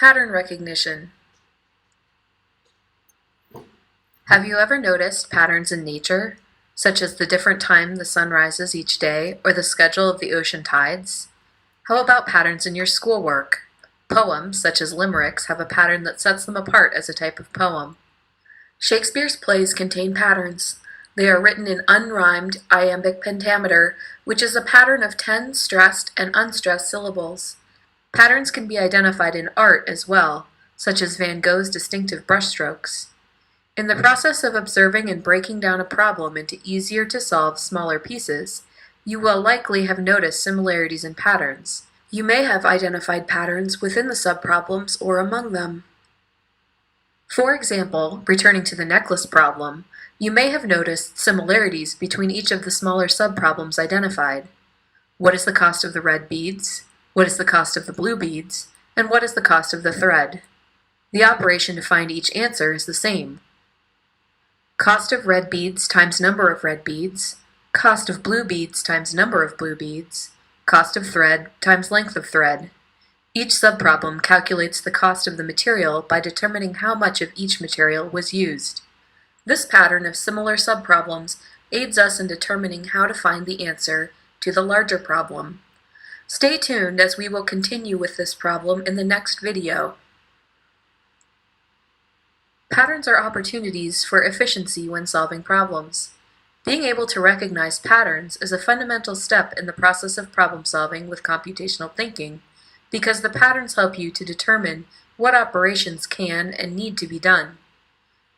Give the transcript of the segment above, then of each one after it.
Pattern recognition. Have you ever noticed patterns in nature, such as the different time the sun rises each day or the schedule of the ocean tides? How about patterns in your schoolwork? Poems, such as limericks, have a pattern that sets them apart as a type of poem. Shakespeare's plays contain patterns. They are written in unrhymed iambic pentameter, which is a pattern of 10 stressed and unstressed syllables. Patterns can be identified in art as well, such as Van Gogh's distinctive brushstrokes. In the process of observing and breaking down a problem into easier-to-solve smaller pieces, you will likely have noticed similarities in patterns. You may have identified patterns within the subproblems or among them. For example, returning to the necklace problem, you may have noticed similarities between each of the smaller subproblems identified. What is the cost of the red beads? What is the cost of the blue beads? And what is the cost of the thread? The operation to find each answer is the same. Cost of red beads times number of red beads, cost of blue beads times number of blue beads, cost of thread times length of thread. Each subproblem calculates the cost of the material by determining how much of each material was used. This pattern of similar subproblems aids us in determining how to find the answer to the larger problem. Stay tuned as we will continue with this problem in the next video. Patterns are opportunities for efficiency when solving problems. Being able to recognize patterns is a fundamental step in the process of problem solving with computational thinking, because the patterns help you to determine what operations can and need to be done.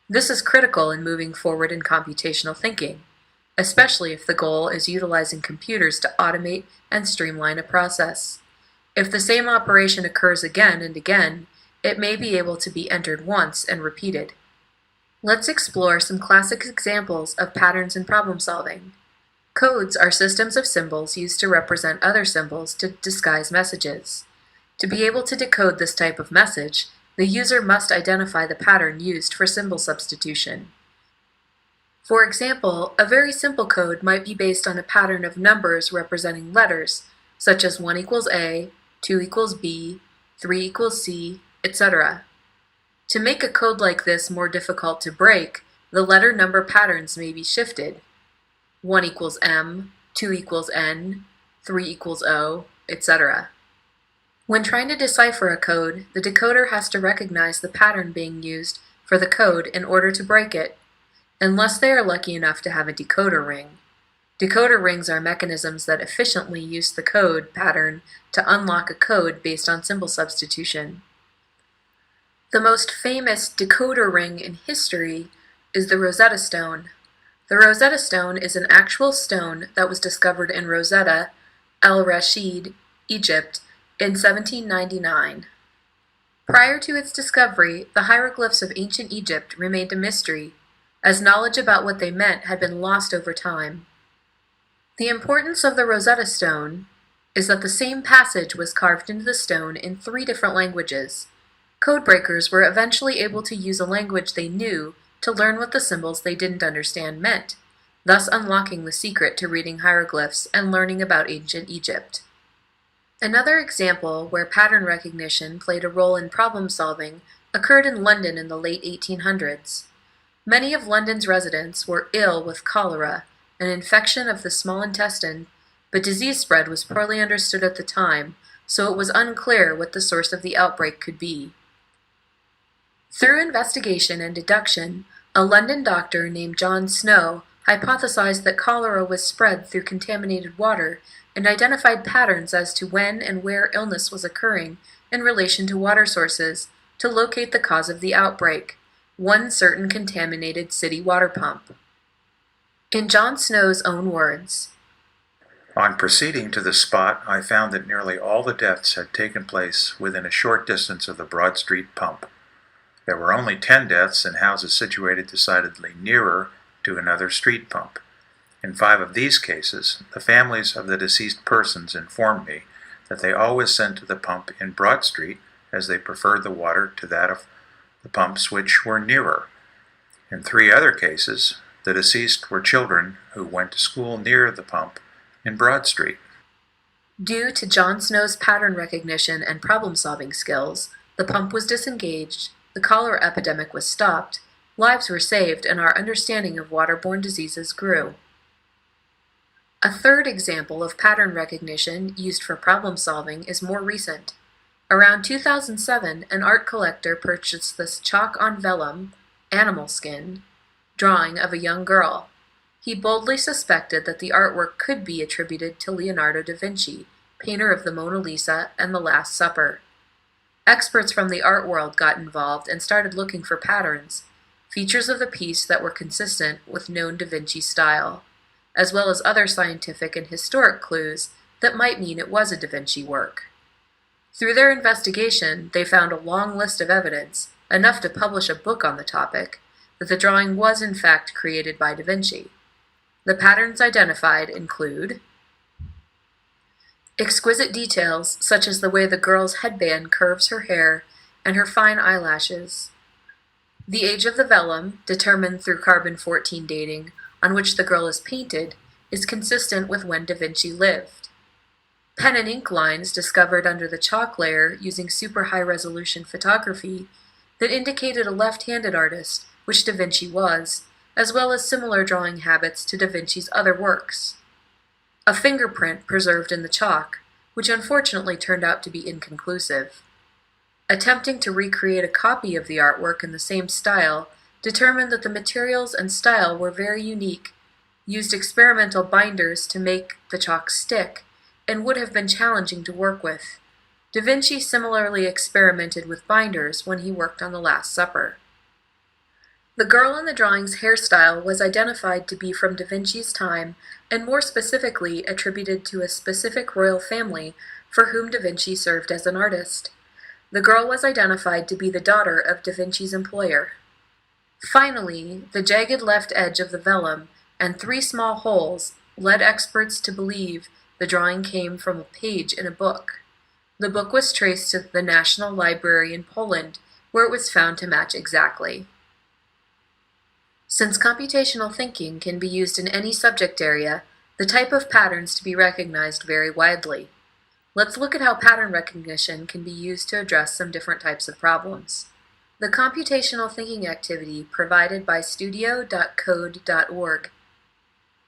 This is critical in moving forward in computational thinking, especially if the goal is utilizing computers to automate and streamline a process. If the same operation occurs again and again, it may be able to be entered once and repeated. Let's explore some classic examples of patterns in problem solving. Codes are systems of symbols used to represent other symbols to disguise messages. To be able to decode this type of message, the user must identify the pattern used for symbol substitution. For example, a very simple code might be based on a pattern of numbers representing letters, such as 1 equals A, 2 equals B, 3 equals C, etc. To make a code like this more difficult to break, the letter number patterns may be shifted. 1 equals M, 2 equals N, 3 equals O, etc. When trying to decipher a code, the decoder has to recognize the pattern being used for the code in order to break it, unless they are lucky enough to have a decoder ring. Decoder rings are mechanisms that efficiently use the code pattern to unlock a code based on symbol substitution. The most famous decoder ring in history is the Rosetta Stone. The Rosetta Stone is an actual stone that was discovered in Rosetta, El Rashid, Egypt, in 1799. Prior to its discovery, the hieroglyphs of ancient Egypt remained a mystery, as knowledge about what they meant had been lost over time. The importance of the Rosetta Stone is that the same passage was carved into the stone in 3 different languages. Codebreakers were eventually able to use a language they knew to learn what the symbols they didn't understand meant, thus unlocking the secret to reading hieroglyphs and learning about ancient Egypt. Another example where pattern recognition played a role in problem solving occurred in London in the late 1800s. Many of London's residents were ill with cholera, an infection of the small intestine, but disease spread was poorly understood at the time, so it was unclear what the source of the outbreak could be. Through investigation and deduction, a London doctor named John Snow hypothesized that cholera was spread through contaminated water and identified patterns as to when and where illness was occurring in relation to water sources to locate the cause of the outbreak, one certain contaminated city water pump. In John Snow's own words, "On proceeding to the spot, I found that nearly all the deaths had taken place within a short distance of the Broad Street pump. There were only 10 deaths in houses situated decidedly nearer to another street pump. In 5 of these cases, the families of the deceased persons informed me that they always sent to the pump in Broad Street as they preferred the water to that of the pumps which were nearer. In 3 other cases, the deceased were children who went to school near the pump in Broad Street." Due to John Snow's pattern recognition and problem-solving skills, The pump was disengaged, the cholera epidemic was stopped, lives were saved, and our understanding of waterborne diseases grew. A third example of pattern recognition used for problem solving is more recent. Around 2007, an art collector purchased this chalk on vellum, animal skin, drawing of a young girl. He boldly suspected that the artwork could be attributed to Leonardo da Vinci, painter of the Mona Lisa and the Last Supper. Experts from the art world got involved and started looking for patterns, features of the piece that were consistent with known Da Vinci style, as well as other scientific and historic clues that might mean it was a Da Vinci work. Through their investigation, they found a long list of evidence, enough to publish a book on the topic, that the drawing was in fact created by Da Vinci. The patterns identified include exquisite details such as the way the girl's headband curves her hair and her fine eyelashes. The age of the vellum, determined through carbon-14 dating, on which the girl is painted, is consistent with when Da Vinci lived. Pen and ink lines discovered under the chalk layer using super high-resolution photography that indicated a left-handed artist, which Da Vinci was, as well as similar drawing habits to Da Vinci's other works. A fingerprint preserved in the chalk, which unfortunately turned out to be inconclusive. Attempting to recreate a copy of the artwork in the same style determined that the materials and style were very unique, used experimental binders to make the chalk stick, and would have been challenging to work with. Da Vinci similarly experimented with binders when he worked on the Last Supper. The girl in the drawing's hairstyle was identified to be from Da Vinci's time, and more specifically attributed to a specific royal family for whom Da Vinci served as an artist. The girl was identified to be the daughter of Da Vinci's employer. Finally, the jagged left edge of the vellum and 3 small holes led experts to believe the drawing came from a page in a book. The book was traced to the National Library in Poland, where it was found to match exactly. Since computational thinking can be used in any subject area, the type of patterns to be recognized vary widely. Let's look at how pattern recognition can be used to address some different types of problems. The computational thinking activity provided by studio.code.org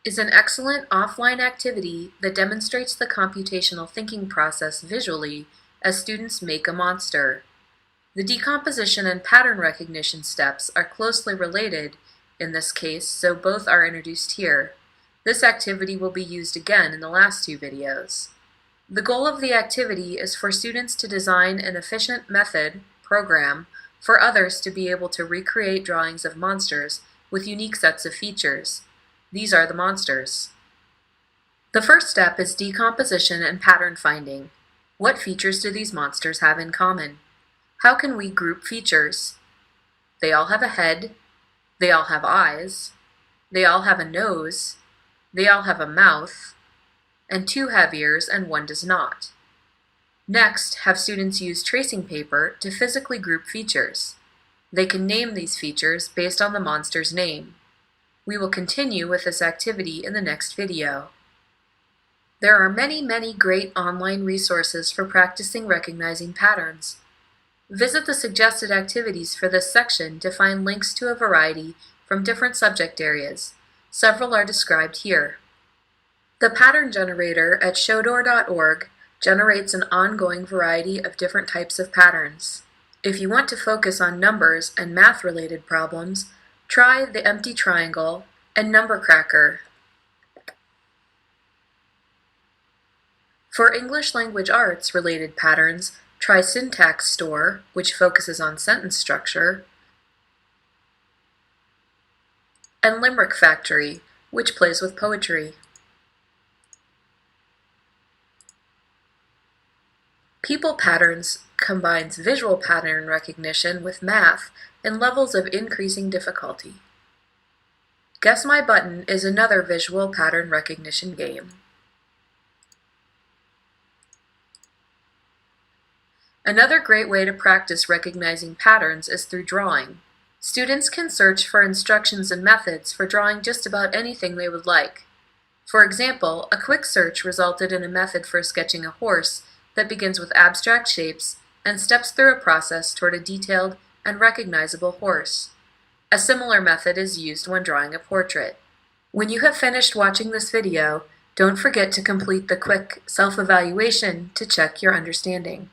is an excellent offline activity that demonstrates the computational thinking process visually as students make a monster. The decomposition and pattern recognition steps are closely related in this case, so both are introduced here. This activity will be used again in the last 2 videos. The goal of the activity is for students to design an efficient method, program, for others to be able to recreate drawings of monsters with unique sets of features. These are the monsters. The first step is decomposition and pattern finding. What features do these monsters have in common? How can we group features? They all have a head. They all have eyes. They all have a nose. They all have a mouth. And 2 have ears and 1 does not. Next, have students use tracing paper to physically group features. They can name these features based on the monster's name. We will continue with this activity in the next video. There are many great online resources for practicing recognizing patterns. Visit the suggested activities for this section to find links to a variety from different subject areas. Several are described here. The pattern generator at showdoor.org generates an ongoing variety of different types of patterns. If you want to focus on numbers and math-related problems, try the empty triangle and number cracker. For English language arts related patterns, try Syntax Store, which focuses on sentence structure, and Limerick Factory, which plays with poetry. People Patterns combines visual pattern recognition with math in levels of increasing difficulty. Guess My Button is another visual pattern recognition game. Another great way to practice recognizing patterns is through drawing. Students can search for instructions and methods for drawing just about anything they would like. For example, a quick search resulted in a method for sketching a horse that begins with abstract shapes and steps through a process toward a detailed and recognizable horse. A similar method is used when drawing a portrait. When you have finished watching this video, don't forget to complete the quick self-evaluation to check your understanding.